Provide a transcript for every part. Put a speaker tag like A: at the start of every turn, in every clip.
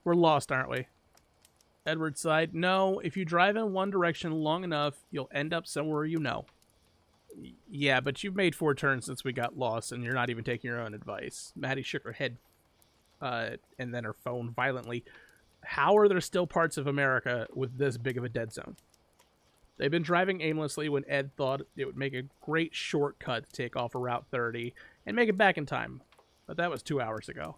A: We're lost, aren't we? Edward sighed. No, if you drive in one direction long enough, you'll end up somewhere you know. Yeah, but you've made 4 turns since we got lost, and you're not even taking your own advice. Maddie shook her head, and then her phone violently. How are there still parts of America with this big of a dead zone? They've been driving aimlessly when Ed thought it would make a great shortcut to take off of Route 30 and make it back in time. But that was 2 hours ago.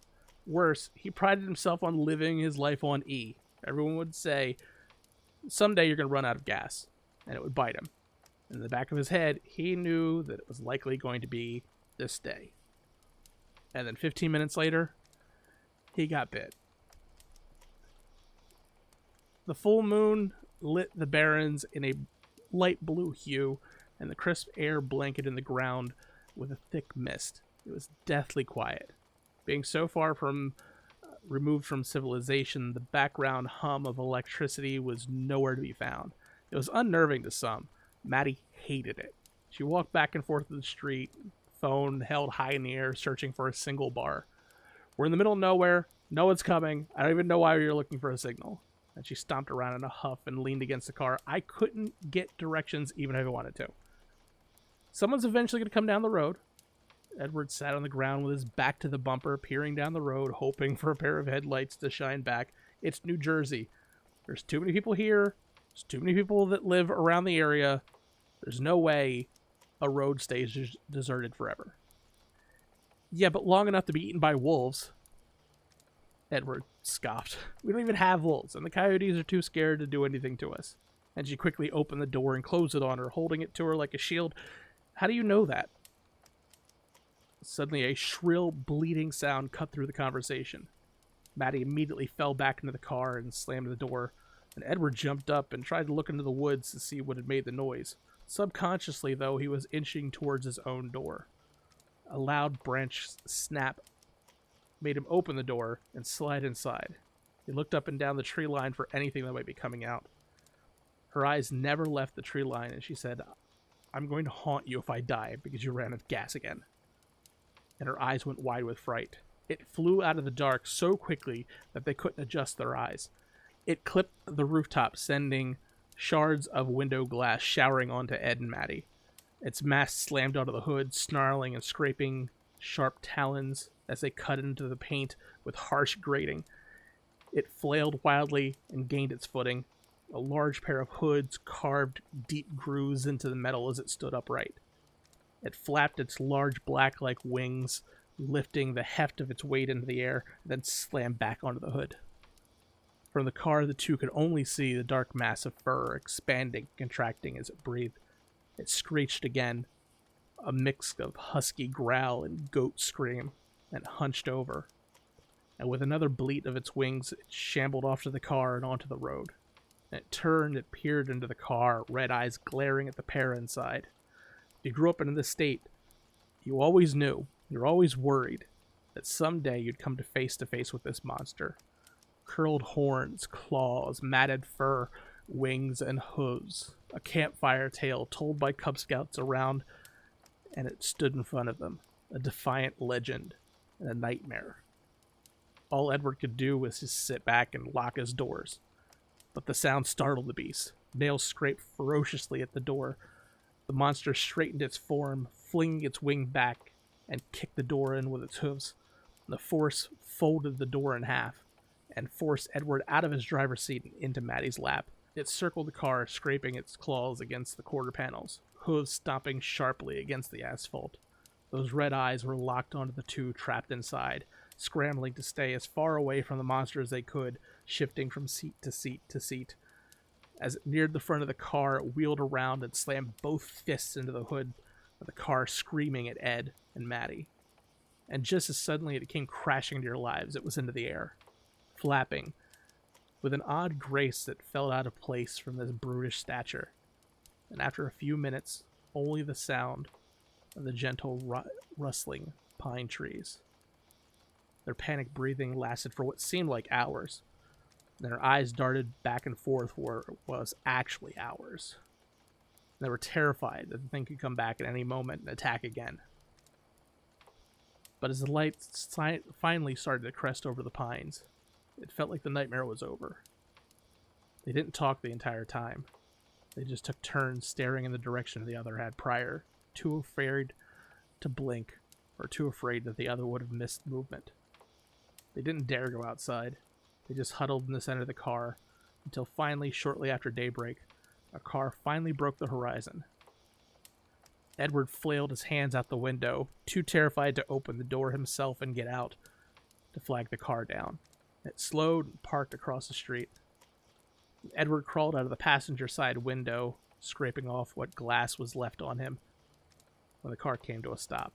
A: Worse, he prided himself on living his life on E. Everyone would say, someday you're going to run out of gas, and it would bite him. In the back of his head, he knew that it was likely going to be this day. And then 15 minutes later, he got bit. The full moon lit the barrens in a light blue hue, and the crisp air blanketed the ground with a thick mist. It was deathly quiet. Being so far removed from civilization, the background hum of electricity was nowhere to be found. It was unnerving to some. Maddie hated it. She walked back and forth to the street, phone held high in the air, searching for a single bar. We're in the middle of nowhere. No one's coming. I don't even know why you're looking for a signal. And she stomped around in a huff and leaned against the car. I couldn't get directions even if I wanted to. Someone's eventually going to come down the road. Edward sat on the ground with his back to the bumper, peering down the road, hoping for a pair of headlights to shine back. It's New Jersey. There's too many people here. There's too many people that live around the area. There's no way a road stays deserted forever. Yeah, but long enough to be eaten by wolves. Edward scoffed. We don't even have wolves, and the coyotes are too scared to do anything to us. And she quickly opened the door and closed it on her, holding it to her like a shield. How do you know that? Suddenly, a shrill, bleating sound cut through the conversation. Maddie immediately fell back into the car and slammed the door, and Edward jumped up and tried to look into the woods to see what had made the noise. Subconsciously, though, he was inching towards his own door. A loud branch snap made him open the door and slide inside. He looked up and down the tree line for anything that might be coming out. Her eyes never left the tree line, and she said, I'm going to haunt you if I die because you ran out of gas again. And her eyes went wide with fright. It flew out of the dark so quickly that they couldn't adjust their eyes. It clipped the rooftop, sending shards of window glass showering onto Ed and Maddie. Its mass slammed onto the hood, snarling and scraping sharp talons as they cut into the paint with harsh grating. It flailed wildly and gained its footing. A large pair of hoods carved deep grooves into the metal as it stood upright. It flapped its large black-like wings, lifting the heft of its weight into the air, then slammed back onto the hood. From the car, the two could only see the dark mass of fur expanding, contracting as it breathed. It screeched again, a mix of husky growl and goat scream, and hunched over. And with another bleat of its wings, it shambled off to the car and onto the road. And it turned and peered into the car, red eyes glaring at the pair inside. If you grew up in this state, you always knew, you're always worried, that someday you'd come to face with this monster. Curled horns, claws, matted fur, wings, and hooves. A campfire tale told by Cub Scouts around, and it stood in front of them. A defiant legend and a nightmare. All Edward could do was just sit back and lock his doors. But the sound startled the beast. Nails scraped ferociously at the door. The monster straightened its form, flinging its wing back, and kicked the door in with its hooves. The force folded the door in half, and forced Edward out of his driver's seat and into Maddie's lap. It circled the car, scraping its claws against the quarter panels, hooves stomping sharply against the asphalt. Those red eyes were locked onto the two trapped inside, scrambling to stay as far away from the monster as they could, shifting from seat to seat to seat. As it neared the front of the car, it wheeled around and slammed both fists into the hood of the car, screaming at Ed and Maddie. And just as suddenly it came crashing into your lives, it was into the air, flapping, with an odd grace that fell out of place from this brutish stature. And after a few minutes, only the sound of the gentle rustling pine trees. Their panic breathing lasted for what seemed like hours. Then her eyes darted back and forth where it was actually hours. They were terrified that the thing could come back at any moment and attack again. But as the light finally started to crest over the pines, It felt like the nightmare was over. They didn't talk the entire time. They just took turns staring in the direction the other had prior, too afraid to blink or too afraid that the other would have missed movement. They didn't dare go outside. They just huddled in the center of the car until finally, shortly after daybreak, a car finally broke the horizon. Edward flailed his hands out the window, too terrified to open the door himself and get out, to flag the car down. It slowed and parked across the street. Edward crawled out of the passenger side window, scraping off what glass was left on him when the car came to a stop.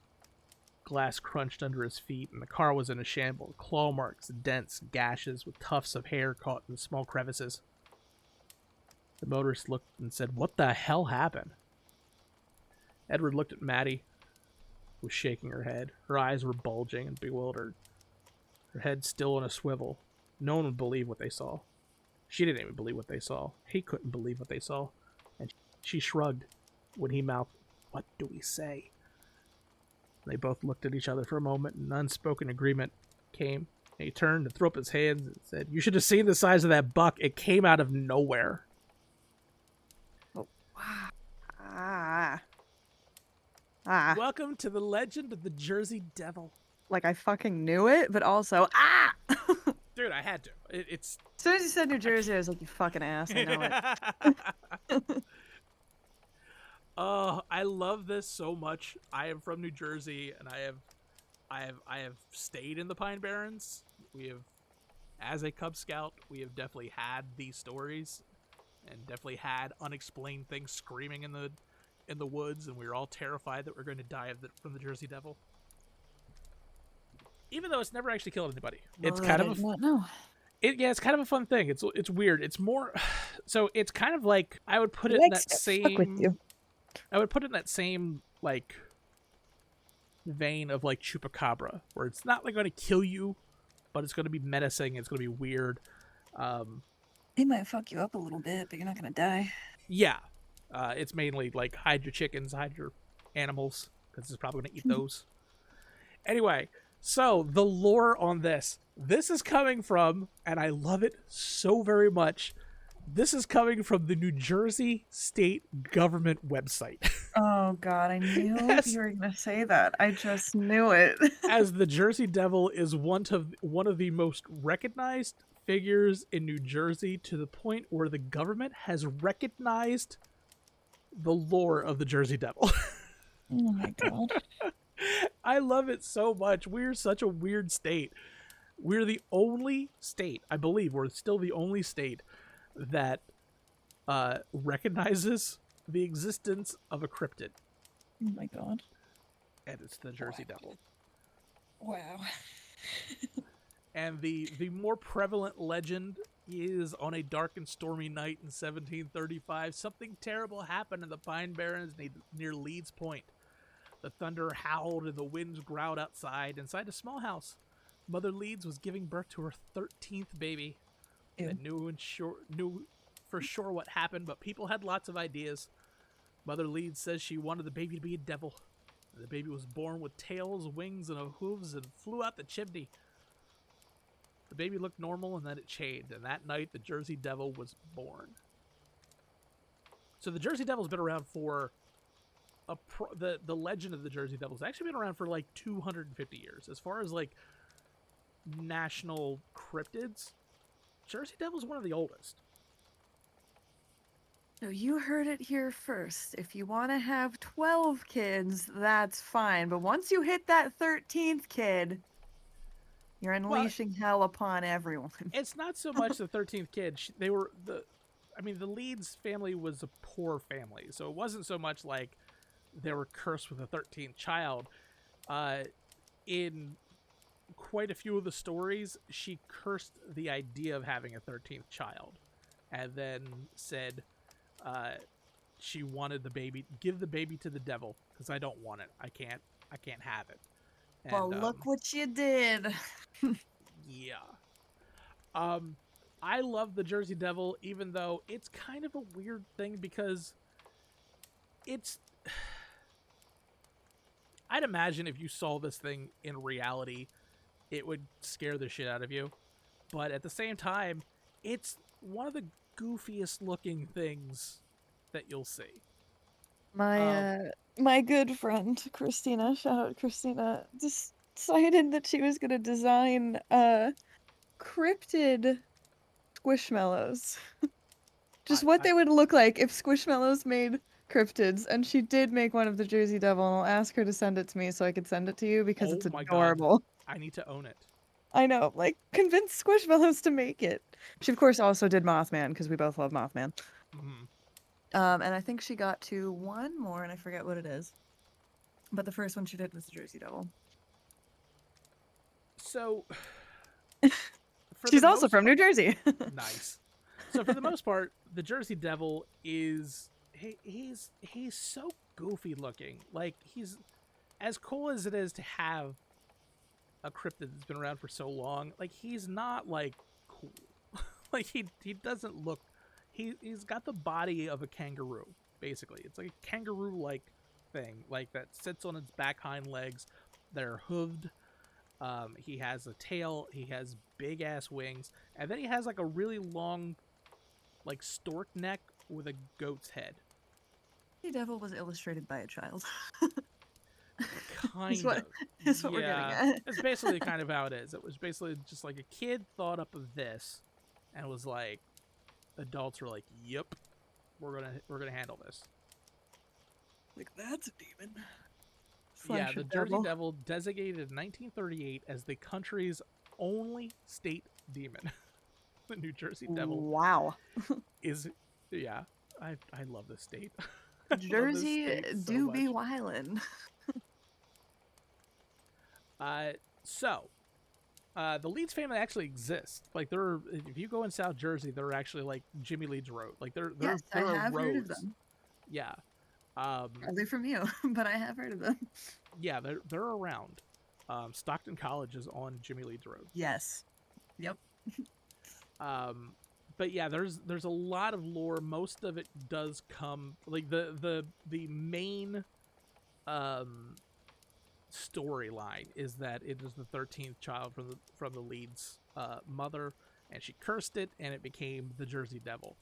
A: Glass crunched under his feet, and the car was in a shambles. Claw marks, dents, gashes with tufts of hair caught in small crevices. The motorist looked and said, "What the hell happened?" Edward looked at Maddie, who was shaking her head. Her eyes were bulging and bewildered. Her head still on a swivel. No one would believe what they saw. She didn't even believe what they saw. He couldn't believe what they saw. And she shrugged when he mouthed, "What do we say?" They both looked at each other for a moment, and an unspoken agreement came. And he turned and threw up his hands and said, "You should have seen the size of that buck. It came out of nowhere."
B: Oh. Ah.
A: Welcome to the legend of the Jersey Devil.
B: Like I fucking knew it, but also,
A: Dude, I had to. It's
B: As soon as you said New Jersey, I was like, you fucking ass, I know it.
A: Oh, I love this so much. I am from New Jersey, and I have stayed in the Pine Barrens. We have, as a Cub Scout, we have definitely had these stories, and definitely had unexplained things screaming in the woods, and we were all terrified that we are going to die from the Jersey Devil. Even though it's never actually killed anybody, it's kind of it's kind of a fun thing. It's weird. It's more, so it's kind of like I would put it in that same. I would put it in that same like vein of like Chupacabra, where it's not like going to kill you, but it's going to be menacing. It's going to be weird.
C: It might fuck you up a little bit, but you're not going to die.
A: Yeah, it's mainly like hide your chickens, hide your animals, because it's probably going to eat those. Anyway. So, the lore on this is coming from, and I love it so very much, this is coming from the New Jersey State Government website.
C: Oh, God, I knew you were going to say that. I just knew it.
A: As the Jersey Devil is one of the most recognized figures in New Jersey, to the point where the government has recognized the lore of the Jersey Devil.
C: Oh, my God.
A: I love it so much. We're such a weird state. We're the only state, I believe, we're still the only state that recognizes the existence of a cryptid.
C: Oh my God.
A: And it's the Jersey Devil.
C: Wow.
A: And the more prevalent legend is, on a dark and stormy night in 1735, something terrible happened in the Pine Barrens near Leeds Point. The thunder howled and the winds growled outside. Inside a small house, Mother Leeds was giving birth to her 13th baby. That knew for sure what happened, but people had lots of ideas. Mother Leeds says she wanted the baby to be a devil. The baby was born with tails, wings, and hooves and flew out the chimney. The baby looked normal, and then it changed, and that night the Jersey Devil was born. So the Jersey Devil's been around for... the legend of the Jersey Devil has actually been around for like 250 years. As far as like national cryptids, Jersey Devil is one of the oldest.
B: So you heard it here first. If you want to have 12 kids, that's fine. But once you hit that 13th kid, you're unleashing hell upon everyone.
A: It's not so much the 13th kid. The Leeds family was a poor family. So it wasn't so much like they were cursed with a 13th child. In quite a few of the stories, she cursed the idea of having a 13th child, and then said she wanted the baby, give the baby to the devil, because I don't want it. I can't have it. And,
B: well, look what you did.
A: Yeah. I love the Jersey Devil, even though it's kind of a weird thing, because it's... I'd imagine if you saw this thing in reality, it would scare the shit out of you. but at the same time, it's one of the goofiest looking things that you'll see.
C: My good friend Christina, shout out Christina, decided that she was gonna design cryptid squishmallows. Just what
A: I
C: they would look like if squishmallows made cryptids, and she did make one of the Jersey Devil, and I'll ask her to send it to me so I could send it to you because
A: oh
C: it's
A: my god,
C: adorable.
A: I need to own it.
C: I know, like, convince Squishmallows to make it. She, of course, also did Mothman, because we both love Mothman.
A: Mhm.
B: And I think she got to one more, and I forget what it is. But the first one she did was the Jersey Devil.
A: So, for
C: She's
A: the
C: also
A: most
C: from New Jersey.
A: nice. So for the most part, the Jersey Devil is he's so goofy looking. Like he's as cool as it is to have a cryptid that's been around for so long. Like he's not like cool. Like he doesn't look. He's got the body of a kangaroo. Basically, it's like a kangaroo like thing, like that sits on its back hind legs. They're hooved. He has a tail. He has big ass wings, and then he has like a really long, like stork neck with a goat's head.
B: The Devil was illustrated by a child.
A: Kind
B: what-
A: of.
B: is what we're getting at.
A: It's basically kind of how it is. It was basically just like a kid thought up of this, and was like, adults were like, "Yep, we're gonna handle this."
B: Like, that's a demon.
A: Yeah,
B: Slash
A: the
B: a
A: Jersey
B: devil.
A: Devil, designated in 1938 as the country's only state demon. The New Jersey Devil
B: Wow.
A: is, yeah, I love this state. I love this
B: Jersey
A: state so
B: do be
A: much.
B: wildin'.
A: The Leeds family actually exists. Like, if you go in South Jersey, they're actually like Jimmy Leeds Road. Like,
B: Yes, I
A: there are
B: have heard of
A: roads.
B: them.
A: Yeah.
B: They're from you, but I have heard of them.
A: Yeah, they're around. Stockton College is on Jimmy Leeds Road.
B: Yes. Yep.
A: But yeah, there's a lot of lore. Most of it does come like the main storyline is that it is the 13th child from the Leeds mother, and she cursed it, and it became the Jersey Devil.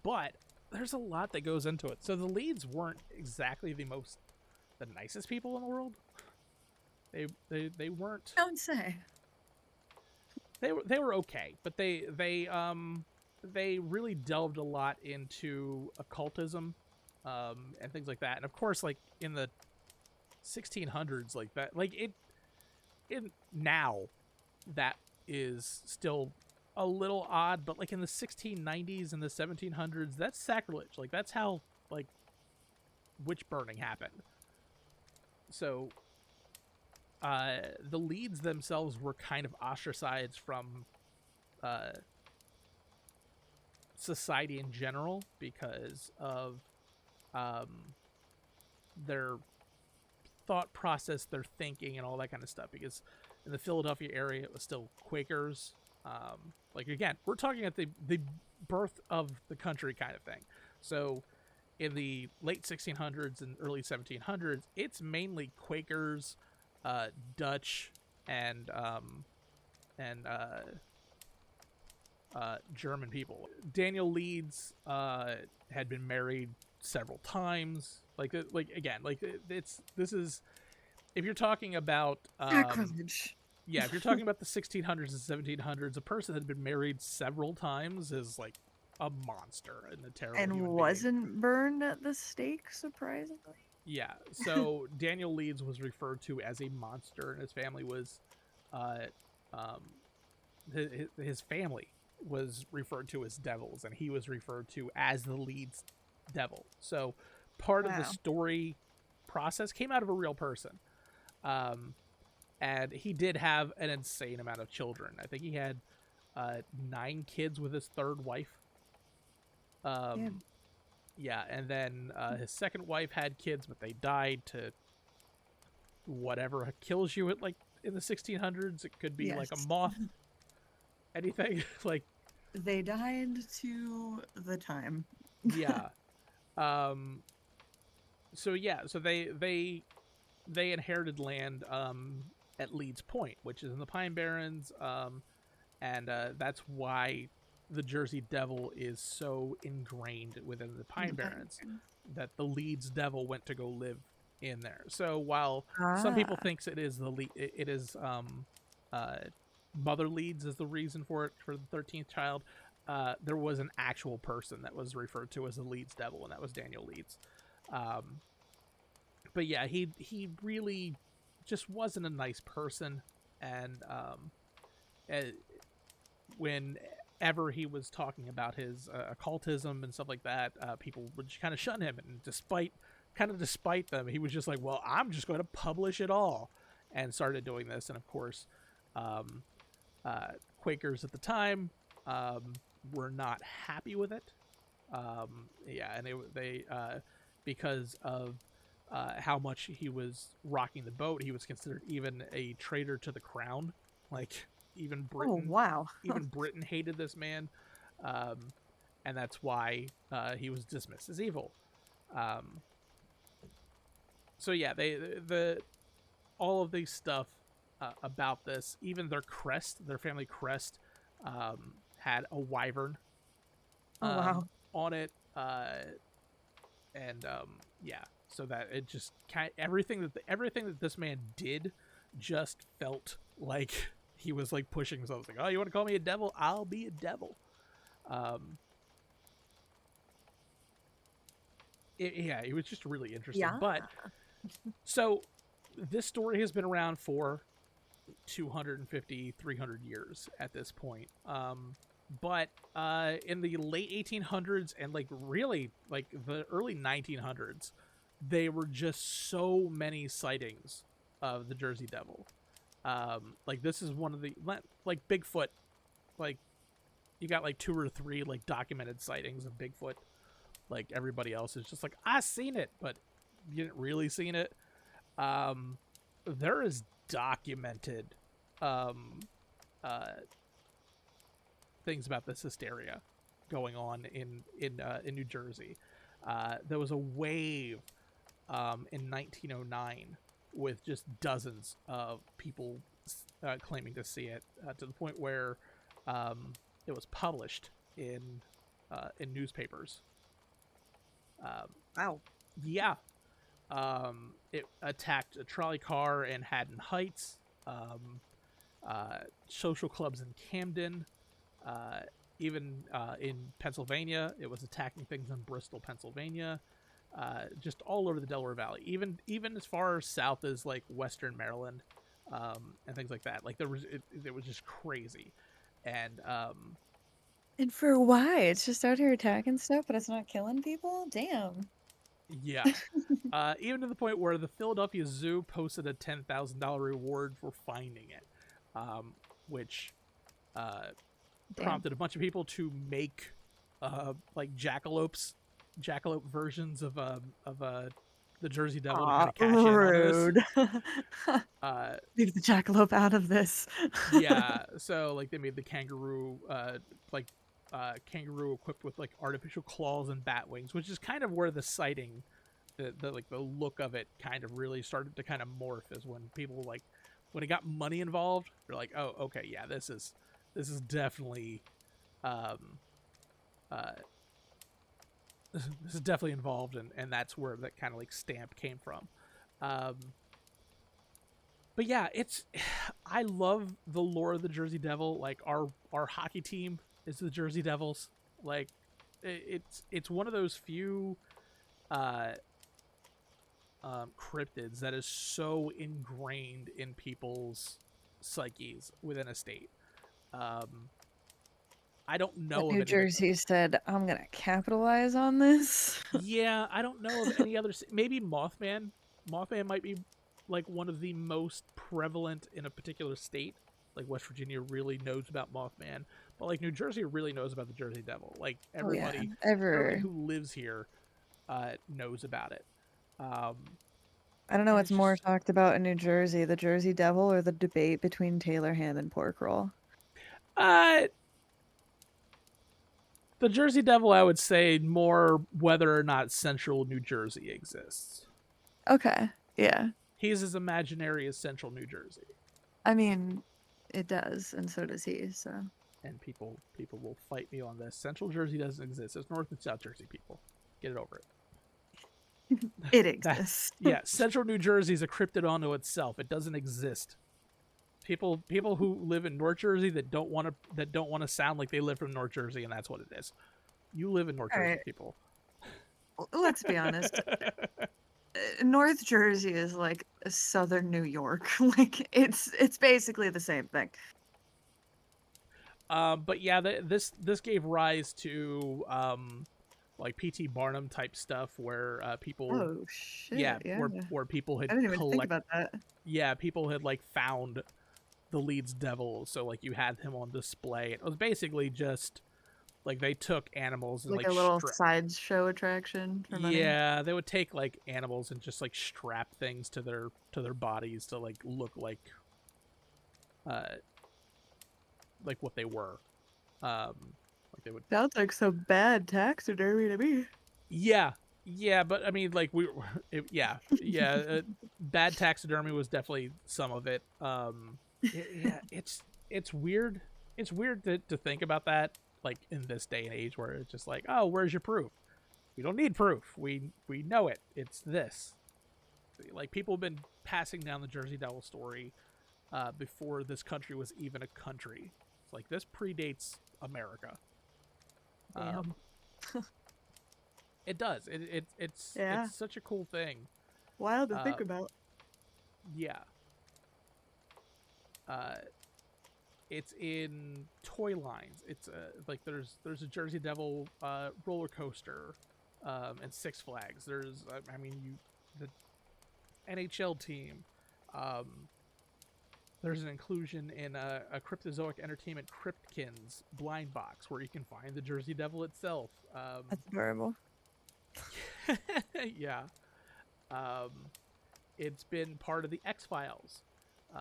A: But there's a lot that goes into it. So the Leeds weren't exactly the nicest people in the world. They weren't.
B: Don't say.
A: They were okay, but they really delved a lot into occultism, and things like that. And of course, like in the 1600s, like that, like now that is still a little odd, but like in the 1690s and the 1700s, that's sacrilege. Like that's how like witch burning happened. So the Leeds themselves were kind of ostracized from society in general because of their thought process, their thinking, and all that kind of stuff. Because in the Philadelphia area, it was still Quakers. Like again, we're talking at the birth of the country kind of thing. So in the late 1600s and early 1700s, it's mainly Quakers, Dutch, and German people. Daniel Leeds had been married several times. This is if you're talking about
B: Sacrilege.
A: yeah, if you're talking about the 1600s and 1700s, a person that had been married several times is like a monster and a terrible
B: And
A: human being.
B: wasn't burned at the stake, surprisingly.
A: Yeah, so Daniel Leeds was referred to as a monster, and his family was, his family was referred to as devils, and he was referred to as the Leeds Devil. So part of the story process came out of a real person, and he did have an insane amount of children. I think he had 9 kids with his third wife. Yeah, and then his second wife had kids, but they died to whatever kills you at like in the 1600s. It could be like a moth, anything. Like
B: they died to the time.
A: yeah. So they inherited land at Leeds Point, which is in the Pine Barrens, and that's why the Jersey Devil is so ingrained within the Pine Barrens, that the Leeds Devil went to go live in there. So while some people
B: Ah.
A: thinks it is it is Mother Leeds is the reason for it for the 13th child, there was an actual person that was referred to as the Leeds Devil, and that was Daniel Leeds. But yeah, he really just wasn't a nice person, and whenever he was talking about his occultism and stuff like that, people would kind of shun him, and despite them, he was just like, well, I'm just going to publish it all, and started doing this. And of course, um, Quakers at the time were not happy with it. Yeah, and they because of how much he was rocking the boat, he was considered even a traitor to the crown. Like even Britain,
B: Oh, wow.
A: even Britain hated this man, and that's why he was dismissed as evil. So yeah, the all of these stuff about this, even their crest, their family crest, had a wyvern
B: Oh, wow.
A: on it, and yeah, so that it just everything that this man did just felt like he was like pushing something. Oh, you want to call me a devil? I'll be a devil. Yeah, it was just really interesting.
B: Yeah.
A: But so this story has been around for 250, 300 years at this point. But in the late 1800s and like really like the early 1900s, there were just so many sightings of the Jersey Devil. Like this is one of the like Bigfoot, like you got like 2 or 3 like documented sightings of Bigfoot. Like everybody else is just like, I seen it, but you didn't really seen it. There is documented things about this hysteria going on in New Jersey. There was a wave in 1909 with just dozens of people claiming to see it, to the point where it was published in newspapers.
B: Wow.
A: Yeah. It attacked a trolley car in Haddon Heights, social clubs in Camden, even in Pennsylvania. It was attacking things in Bristol, Pennsylvania, just all over the Delaware Valley, even as far south as like Western Maryland, and things like that. Like it was just crazy, and
C: And for why? It's just out here attacking stuff, but it's not killing people? Damn.
A: yeah. Even to the point where the Philadelphia Zoo posted a $10,000 reward for finding it, which prompted a bunch of people to make like jackalope versions of the Jersey Devil to kind of cash in on this.
B: Leave the jackalope out of this.
A: Yeah, so like they made the kangaroo kangaroo equipped with like artificial claws and bat wings, which is kind of where the sighting, the like the look of it kind of really started to kind of morph, is when people like when it got money involved, they're like, oh, okay, yeah, this is definitely this is definitely involved, and that's where that kind of like stamp came from. But yeah, I love the lore of the Jersey Devil. Like our hockey team is the Jersey Devils. Like it's one of those few cryptids that is so ingrained in people's psyches within a state. I don't know of
C: New
A: any.
C: Jersey said, I'm gonna capitalize on this.
A: Yeah, I don't know of any other. Maybe Mothman. Mothman might be like one of the most prevalent in a particular state. Like West Virginia really knows about Mothman, but like New Jersey really knows about the Jersey Devil. Like everybody, everybody who lives here knows about it.
C: I don't know what's more talked about in New Jersey, the Jersey Devil or the debate between Taylor ham and pork roll.
A: The Jersey Devil, I would say more whether or not central New Jersey exists.
C: Okay, yeah.
A: He's as imaginary as central New Jersey.
B: I mean, It does, and so does he. So
A: And people will fight me on this. Central Jersey doesn't exist. It's North and South Jersey, people. Get it over it.
B: it
A: That
B: exists.
A: yeah, Central New Jersey is a cryptid unto itself. It doesn't exist. People who live in North Jersey that don't want to sound like they live from North Jersey, and that's what it is. You live in North
B: All
A: Jersey,
B: right.
A: people.
B: Let's be honest. North Jersey is like southern New York. Like it's basically the same thing.
A: But yeah, this gave rise to like P.T. Barnum type stuff where people
B: Oh shit!
A: yeah,
B: Yeah,
A: where people had
B: I didn't even think about that.
A: yeah, people had like found the lead's devil, so like you had him on display. It was basically just like they took animals and
B: Like
A: like
B: a little sideshow attraction for money.
A: yeah, they would take like animals and just like strap things to their bodies to like look uh like what they were. Like they would
B: Sounds like some bad taxidermy to me.
A: yeah, yeah, but I mean like bad taxidermy was definitely some of it. Yeah, it's weird. It's weird to think about that like in this day and age where it's just like, oh, where's your proof? We don't need proof. We know it. It's this. Like people have been passing down the Jersey Devil story before this country was even a country. It's like this predates America.
B: Damn.
A: It does. It's
B: Yeah.
A: it's such a cool thing.
B: Wild to think about.
A: Yeah. It's in toy lines. It's like there's a Jersey Devil roller coaster, and Six Flags. There's the NHL team. There's an inclusion in a Cryptozoic Entertainment Cryptkins blind box where you can find the Jersey Devil itself.
C: That's adorable.
A: Yeah. It's been part of the X-Files.
C: Oh,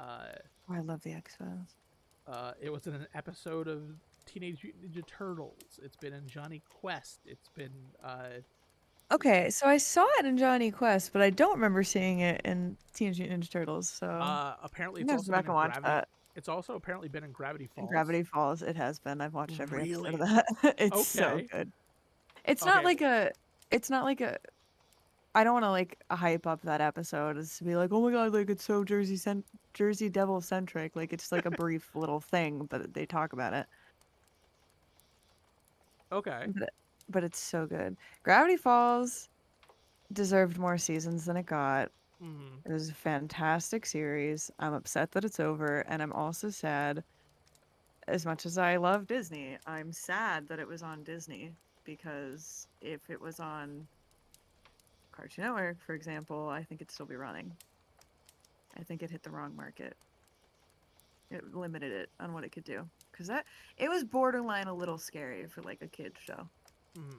C: I love the X-Files.
A: It was in an episode of Teenage Mutant Ninja Turtles. It's been in Johnny Quest. It's been
C: Okay, so I saw it in Johnny Quest, but I don't remember seeing it in Teenage Mutant Ninja Turtles. So
A: apparently
C: I'm
A: it's
C: gonna
A: also
C: go back
A: been
C: and
A: in
C: watch
A: Gravity.
C: that.
A: It's also apparently been in Gravity Falls.
C: Gravity Falls, it has been. I've watched every
A: Really?
C: episode of that. It's so
A: Okay.
C: good. It's
A: Okay.
C: not like a. It's not like a. I don't want to like hype up that episode as to be like, oh my god, like it's so Jersey Devil centric. Like it's like a brief little thing, but they talk about it.
A: Okay.
C: But it's so good. Gravity Falls deserved more seasons than it got.
A: Mm.
C: It was a fantastic series. I'm upset that it's over, and I'm also sad. As much as I love Disney, I'm sad that it was on Disney because if it was on Cartoon Network, for example, I think it'd still be running. I think it hit the wrong market. It limited it on what it could do because it was borderline a little scary for like a kid's show.
A: Mm.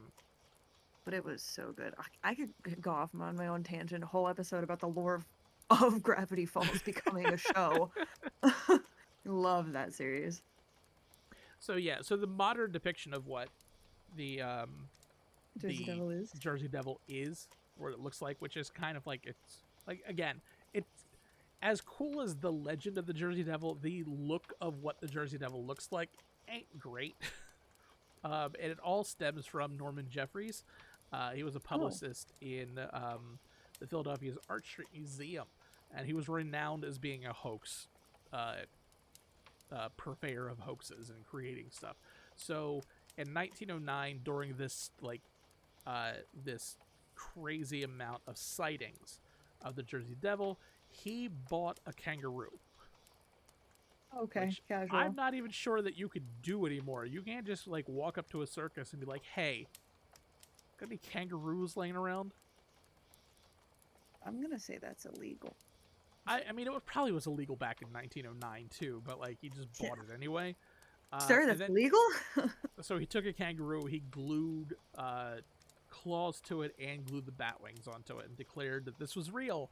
B: But it was so good. I could go off on my own tangent, a whole episode about the lore of Gravity Falls becoming a show. Love that series.
A: So yeah, so the modern depiction of what the
C: Jersey Devil is.
A: Jersey Devil is, what it looks like, which is kind of like it's like again, it's as cool as the legend of the Jersey Devil. The look of what the Jersey Devil looks like ain't great, and it all stems from Norman Jeffries. He was a publicist in the Philadelphia's Art Street Museum, and he was renowned as being a hoax purveyor of hoaxes and creating stuff. So in 1909, during this this crazy amount of sightings of the Jersey Devil, he bought a kangaroo.
C: Okay,
A: Which
C: casual.
A: I'm not even sure that you could do anymore. You can't just like walk up to a circus and be like, "Hey, got any kangaroos laying around?"
B: I'm gonna say that's illegal.
A: I mean, it probably was illegal back in 1909 too, but like he just bought it anyway.
B: Sir,
A: and
B: that's
A: then-
B: illegal?
A: So he took a kangaroo, he glued claws to it and glued the bat wings onto it, and declared that this was real,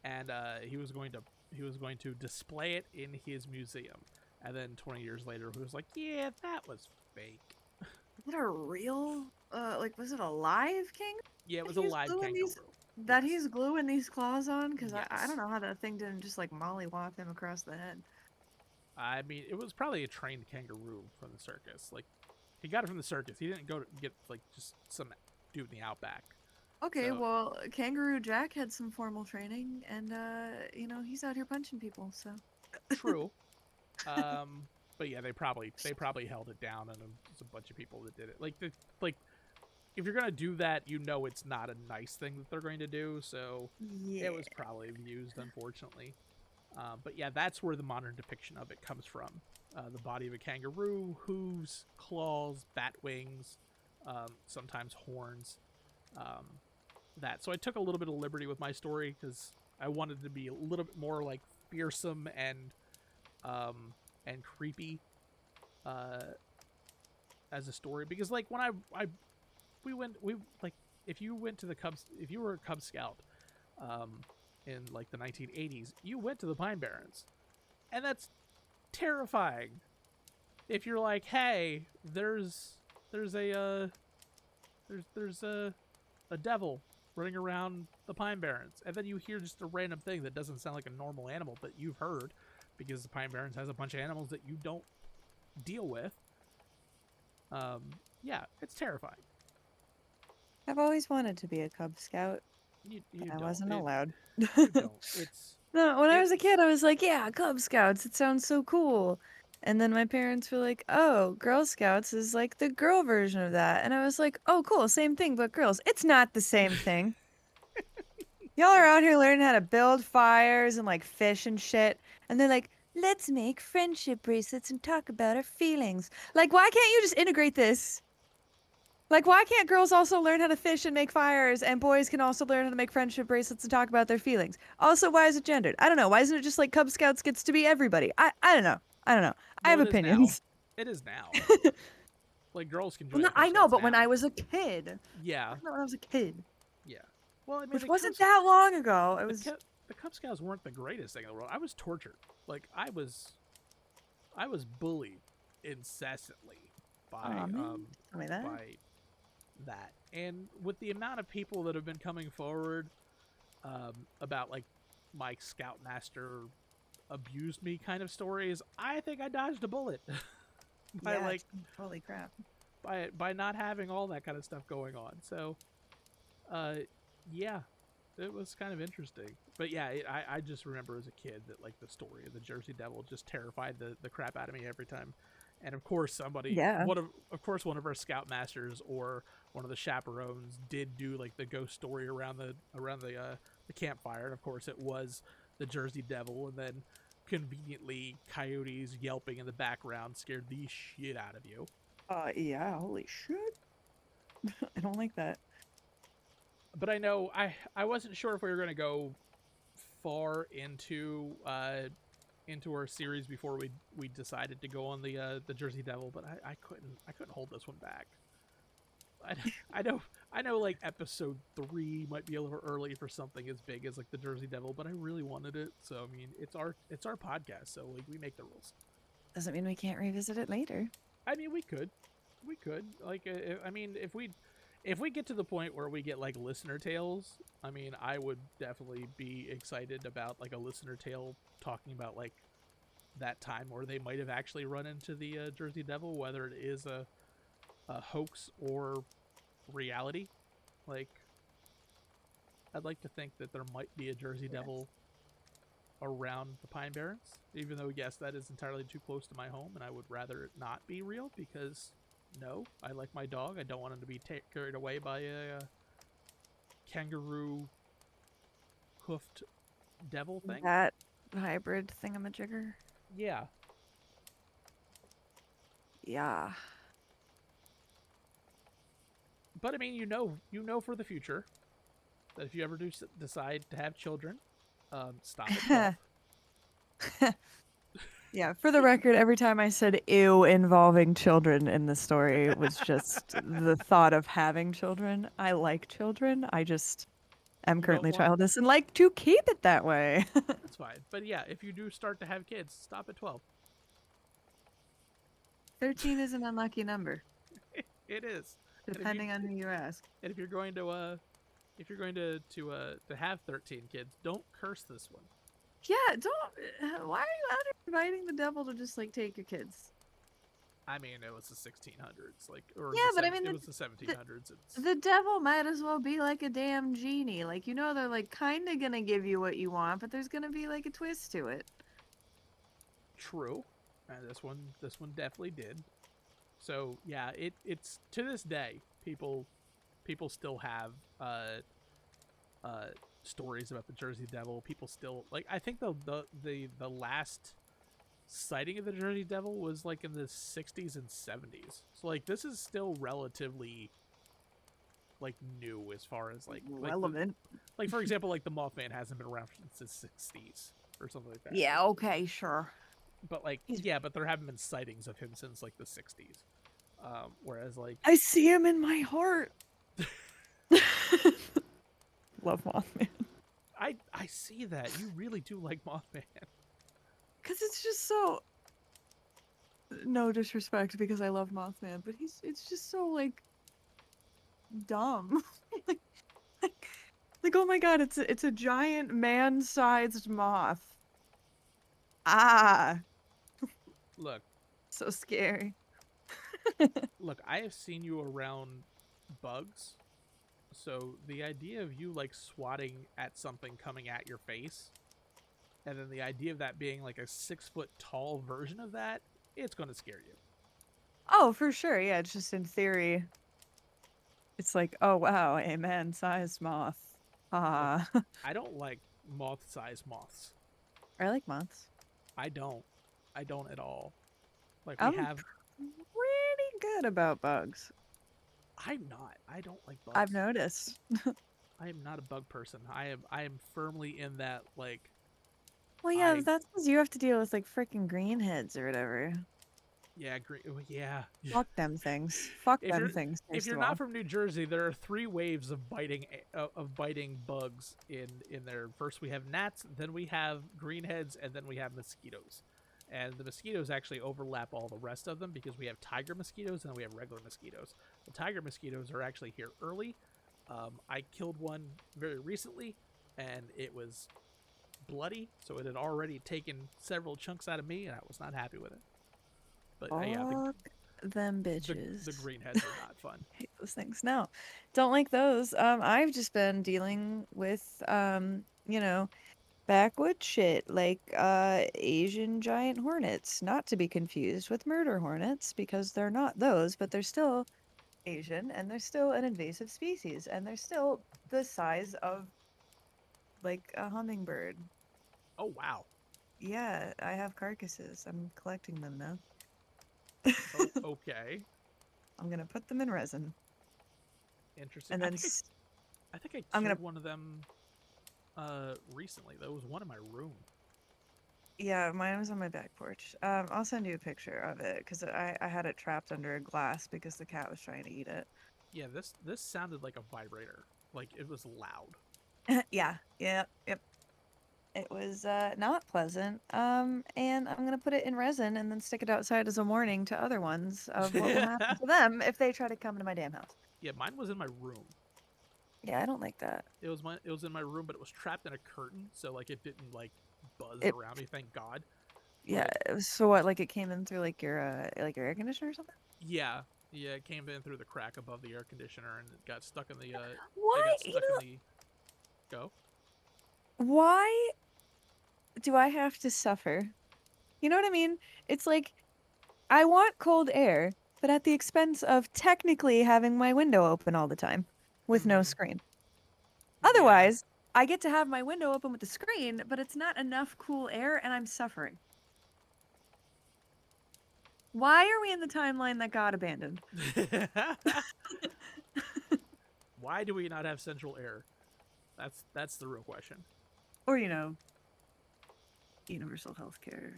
A: and he was going to display it in his museum. And then 20 years later, he was like, "Yeah, that was fake."
B: Is it a real, like, was it a live kangaroo?
A: Yeah, it was
B: That
A: a
B: he's
A: live
B: gluing
A: kangaroo.
B: these- That
A: Yes.
B: he's gluing these claws on? Because I
A: Yes.
B: don't know how that thing didn't just, like, mollywop him across the head.
A: I mean, it was probably a trained kangaroo from the circus. Like, he got it from the circus. He didn't go to get like just some dude in the outback.
B: Okay,
A: So
B: well, Kangaroo Jack had some formal training, and he's out here punching people. So
A: true. But yeah, they probably held it down, and there's a bunch of people that did it. Like if you're gonna do that, it's not a nice thing that they're going to do. So
B: yeah,
A: it was probably used, unfortunately. But yeah, that's where the modern depiction of it comes from. The body of a kangaroo, hooves, claws, bat wings, sometimes horns. That. So I took a little bit of liberty with my story because I wanted to be a little bit more like fearsome and creepy as a story. Because like when we like if you went to the Cubs, if you were a Cub Scout in like the 1980s, you went to the Pine Barrens, and that's terrifying. If you're like, hey, there's a devil running around the Pine Barrens, and then you hear just a random thing that doesn't sound like a normal animal, but you've heard because the Pine Barrens has a bunch of animals that you don't deal with. Yeah, it's terrifying.
C: I've always wanted to be a Cub Scout.
A: You
C: I
A: don't.
C: wasn't allowed.
A: You don't.
C: No, when I was a kid, I was like, yeah, Cub Scouts. It sounds so cool. And then my parents were like, oh, Girl Scouts is like the girl version of that. And I was like, oh, cool, same thing, but girls. It's not the same thing. Y'all are out here learning how to build fires and like fish and shit. And they're like, let's make friendship bracelets and talk about our feelings. Like, why can't you just integrate this? Like, why can't girls also learn how to fish and make fires, and boys can also learn how to make friendship bracelets and talk about their feelings? Also, why is it gendered? I don't know. Why isn't it just like Cub Scouts gets to be everybody? I don't know. I don't know. I have
A: Well, it is now.
C: opinions.
A: It is now. Like girls can
B: well,
A: join.
B: no,
A: the Cub
B: I know,
A: Scouts
B: but when
A: now.
B: I was a kid,
A: Yeah,
B: not when I was a kid,
A: yeah. Well, I mean,
B: which
A: the
B: wasn't
A: Cub,
B: that long ago. It
A: the,
B: was
A: Cub, the Cub Scouts weren't the greatest thing in the world. I was tortured. Like I was bullied incessantly by
B: Aw, man. Tell me that.
A: by that, and with the amount of people that have been coming forward about like my Scoutmaster abused me kind of stories, I think I dodged a bullet by
B: yeah,
A: like
B: holy crap.
A: by not having all that kind of stuff going on. So, yeah, it was kind of interesting. But yeah, I just remember as a kid that like the story of the Jersey Devil just terrified the crap out of me every time. And of course,
C: Yeah.
A: one of our Scoutmasters or one of the chaperones did do like the ghost story around the campfire. And of course, it was the Jersey Devil, and then conveniently coyotes yelping in the background scared the shit out of you.
C: Yeah, holy shit. I don't like that.
A: But I know I wasn't sure if we were going to go far into our series before we decided to go on the Jersey Devil, but I couldn't hold this one back. I know like episode 3 might be a little early for something as big as like the Jersey Devil, but I really wanted it. So I mean, it's our podcast, so like we make the rules.
C: Doesn't mean we can't revisit it later.
A: I mean, we could like I mean if we get to the point where we get like listener tales, I mean, I would definitely be excited about like a listener tale talking about like that time where they might have actually run into the Jersey Devil, whether it is a hoax or reality. Like, I'd like to think that there might be a Jersey Devil around the Pine Barrens, even though yes, that is entirely too close to my home, and I would rather it not be real because no, I like my dog. I don't want him to be carried away by a kangaroo hoofed devil thing.
C: That hybrid thingamajigger.
A: Yeah.
C: Yeah.
A: But I mean, you know for the future that if you ever do decide to have children, stop at 12.
C: Yeah, for the record, every time I said ew involving children in the story, it was just the thought of having children. I like children. I just am currently childless and like to keep it that way.
A: That's fine. But yeah, if you do start to have kids, stop at 12.
B: 13 is an unlucky number,
A: It is.
B: depending on who you ask.
A: And if you're going to have 13 kids, don't curse this one.
C: Yeah, don't. Why are you out here inviting the devil to just like take your kids?
A: I mean, it was the 1600s, like, or
C: Yeah, but I mean,
A: it was the
C: the
A: 1700s. It's
C: the devil might as well be like a damn genie. Like, you know, they're like kind of gonna give you what you want, but there's gonna be like a twist to it.
A: true, and this one definitely did. So yeah, it's to this day people still have uh stories about the Jersey Devil. People still like. I think the last sighting of the Jersey Devil was like in the 60s and 70s. So like this is still relatively like new as far as
C: Relevant.
A: like for example, like the Mothman hasn't been around since the 60s or something like that.
C: Yeah. Okay. Sure.
A: But like yeah, but there haven't been sightings of him since like the 60s. Whereas like
C: I see him in my heart. Love Mothman.
A: I see that you really do like Mothman.
C: Because it's just so. No disrespect, because I love Mothman, but it's just so like dumb. like, like, oh my god, it's a giant man-sized moth. Ah,
A: Look,
C: so scary.
A: look, I have seen you around bugs. So the idea of you like swatting at something coming at your face, and then the idea of that being like a 6 foot tall version of that, it's going to scare you.
C: Oh, for sure. Yeah, it's just in theory. It's like, oh wow, a man-sized moth. Ah,
A: I don't like moth-sized moths.
C: I like moths.
A: I don't. I don't at all. Like
C: I'm
A: we have.
C: pretty good about bugs.
A: I'm not. I don't like bugs.
C: I've noticed.
A: I am not a bug person. I am firmly in that like.
C: Well, yeah,
A: I
C: that's because you have to deal with like freaking greenheads or whatever.
A: yeah yeah.
C: Fuck them things. Fuck
A: If
C: them
A: you're
C: things.
A: if
C: First
A: you're
C: of all.
A: not from New Jersey, there are 3 waves of biting bugs in there. First we have gnats, then we have greenheads, and then we have mosquitoes. And the mosquitoes actually overlap all the rest of them because we have tiger mosquitoes and we have regular mosquitoes. The tiger mosquitoes are actually here early. I killed one very recently, and it was bloody, so it had already taken several chunks out of me, and I was not happy with it. But yeah,
C: Fuck them
A: the
C: bitches.
A: greenheads are not fun.
C: Hate those things. No, don't like those. I've just been dealing with you know, backwood shit like Asian giant hornets, not to be confused with murder hornets because they're not those, but they're still Asian and they're still an invasive species and they're still the size of like a hummingbird.
A: Oh wow.
C: Yeah, I have carcasses. I'm collecting them now.
A: Oh, okay.
C: I'm gonna put them in resin.
A: Interesting.
C: And then
A: I think I
C: I'm
A: killed
C: gonna-
A: one of them recently. There was one in my room.
C: yeah, mine was on my back porch. I'll send you a picture of it because I had it trapped under a glass because the cat was trying to eat it.
A: Yeah, this sounded like a vibrator. Like it was loud.
C: Yeah, yep. It was not pleasant. And I'm gonna put it in resin and then stick it outside as a warning to other ones of what will happen to them if they try to come into my damn house.
A: Yeah, mine was in my room.
C: Yeah, I don't like that.
A: It was in my room, but it was trapped in a curtain, so like it didn't like buzz
C: It-
A: around me. Thank God.
C: Yeah, so what? Like it came in through like your air conditioner or something?
A: Yeah, it came in through the crack above the air conditioner and it got stuck in the
C: Why?
A: It got stuck in the go.
C: Why do I have to suffer? You know what I mean? It's like I want cold air, but at the expense of technically having my window open all the time with no
A: Mhm.
C: screen.
A: Yeah.
C: Otherwise, I get to have my window open with the screen, but it's not enough cool air and I'm suffering. Why are we in the timeline that got abandoned?
A: Why do we not have central air? That's the real question.
C: Or, you know, universal health care.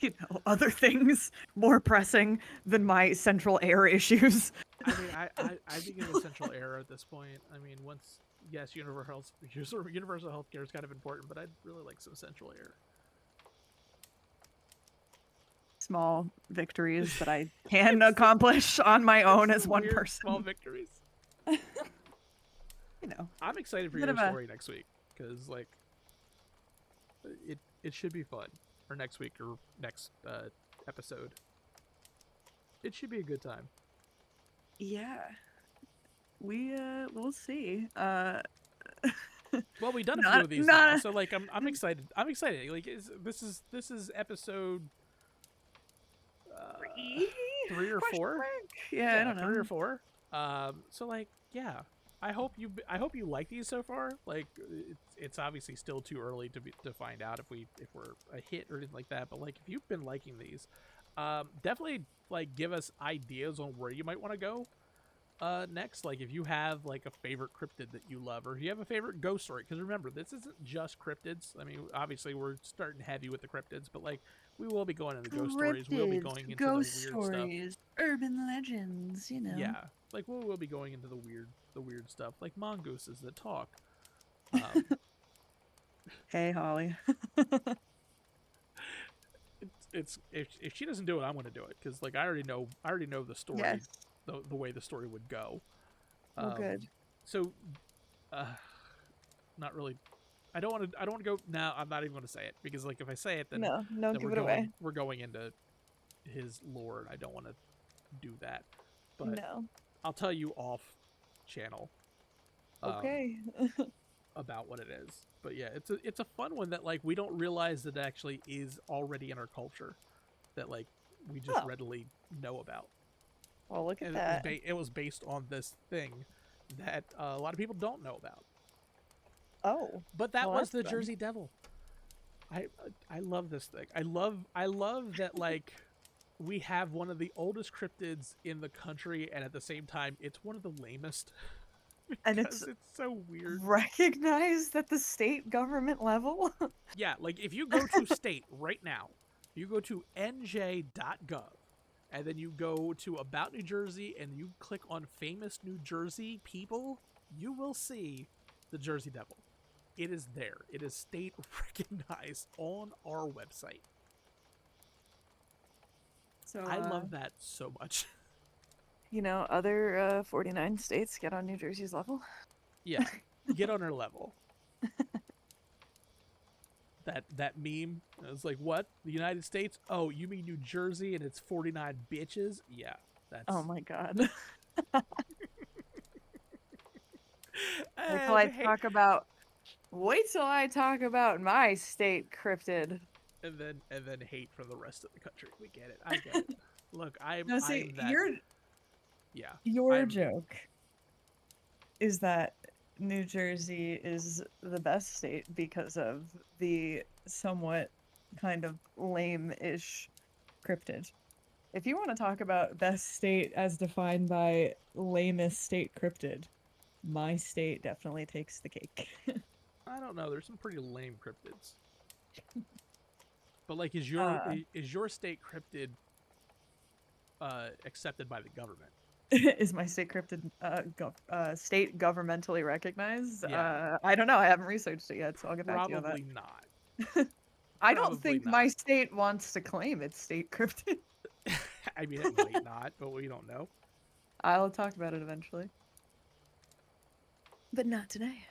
C: You know, other things more pressing than my central air issues.
A: I mean, I think it was central air at this point. I mean, once yes, universal healthcare is kind of important, but I'd really like some central air.
C: Small victories that I can accomplish on my own as one
A: Weird
C: person.
A: Small victories.
C: You know,
A: I'm excited for
C: Bit
A: your
C: of a-
A: story next week because like it should be fun. Or next week or next episode. It should be a good time.
C: Yeah. We'll see.
A: Well, we've done a few
C: Not-
A: of these
C: not-
A: now, so like I'm excited. I'm excited. Like this is episode 3 or
C: Question
A: 4.
C: mark? Yeah, I don't know.
A: 3 or 4. So like yeah, I hope you like these so far. Like it's obviously still too early to find out if we're a hit or anything like that. But like if you've been liking these, definitely like give us ideas on where you might want to go next. Like if you have like a favorite cryptid that you love, or if you have a favorite ghost story, because remember, this isn't just cryptids. I mean, obviously we're starting heavy with the cryptids, but like we will be going into ghost stories. We'll be going into
B: ghost
A: the weird
B: stories, urban legends, you know.
A: stuff. Yeah, like we'll be going into the weird stuff, like mongooses that talk.
C: Hey, Holly.
A: It's if she doesn't do it, I'm going to do it, because like I already know the story.
C: Yes.
A: The way the story would go.
C: Well, good.
A: So, not really. I don't want to go now. I'm not even going to say it, because like if I say it, then
C: No,
A: then
C: give
A: we're
C: it away.
A: we're going into his lore, and I don't want to do that. But
C: No.
A: I'll tell you off channel.
C: Okay.
A: About what it is. But yeah, it's a fun one that like we don't realize that actually is already in our culture, that like we just readily know about.
C: Well, look at
A: And
C: that.
A: it was based on this thing that a lot of people don't know about.
C: Oh.
A: But that
C: Well,
A: was the
C: that's fun.
A: Jersey Devil. I love this thing. I love that like we have one of the oldest cryptids in the country, and at the same time it's one of the lamest.
C: And
A: Because
C: it's
A: it's so weird.
C: recognized at the state government level.
A: Yeah, like if you go to state right now, you go to nj.gov, and then you go to About New Jersey, and you click on famous New Jersey people, you will see the Jersey Devil. It is there. It is state recognized on our website.
C: So
A: I love that so much.
C: You know, other 49 states get on New Jersey's level.
A: Yeah, get on our level. That meme, it was like, what? The United States? Oh, you mean New Jersey and it's 49 bitches? Yeah, that's...
C: Oh my god. Wait till I talk about my state cryptid.
A: And then hate from the rest of the country. We get it. I get it. Look, I'm that... Yeah.
C: Your joke is that New Jersey is the best state because of the somewhat kind of lame-ish cryptid. If you want to talk about best state as defined by lamest state cryptid, my state definitely takes the cake.
A: I don't know. There's some pretty lame cryptids. But like, is your state cryptid accepted by the government?
C: Is my state cryptid state governmentally recognized?
A: Yeah.
C: I don't know. I haven't researched it yet, so I'll get back to you on that.
A: Probably not.
C: I don't
A: Probably
C: think
A: not.
C: my state wants to claim its state cryptid.
A: I mean, it might not, but we don't know.
C: I'll talk about it eventually. But not today.